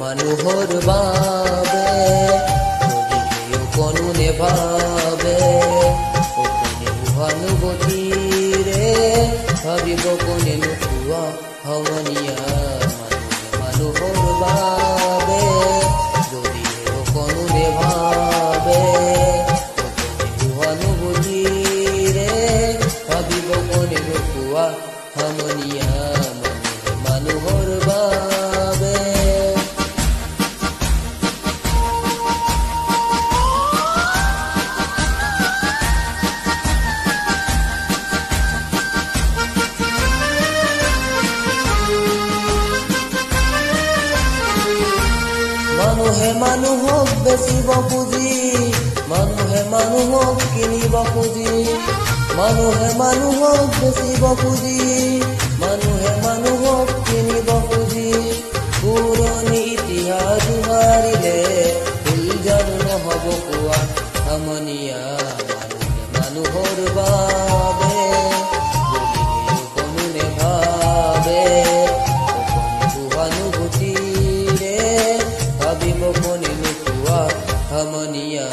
মানুহৰ বাবে যদি কোনো নেভাবে কোনে সহানুভূতিৰে ভাবিব কোনে নোপোৱা সমনীয়া মানুহৰ বাবে যদি কোনো নেভাবে কোনে সহানুভূতিৰে ভাবিব কোনে নোপোৱা সমনীয়া মানুহৰ বাবে মানুহে মানুহক বেচিব খুজি মানুহে মানুহক কিনিব খুজি মানুহে মানুহক বেচিব খুজি মানুহে মানুহক কিনিব খুজি পুৰণি ইতিহাস দোহাৰিলে ভুল জানো নহ'ব কোৱা সমনীয়া মানুহৰ বাবে যদি কোনো নেভাবে সহানুভূতিৰে ভাবিব কোনে নোপোৱা সমনীয়া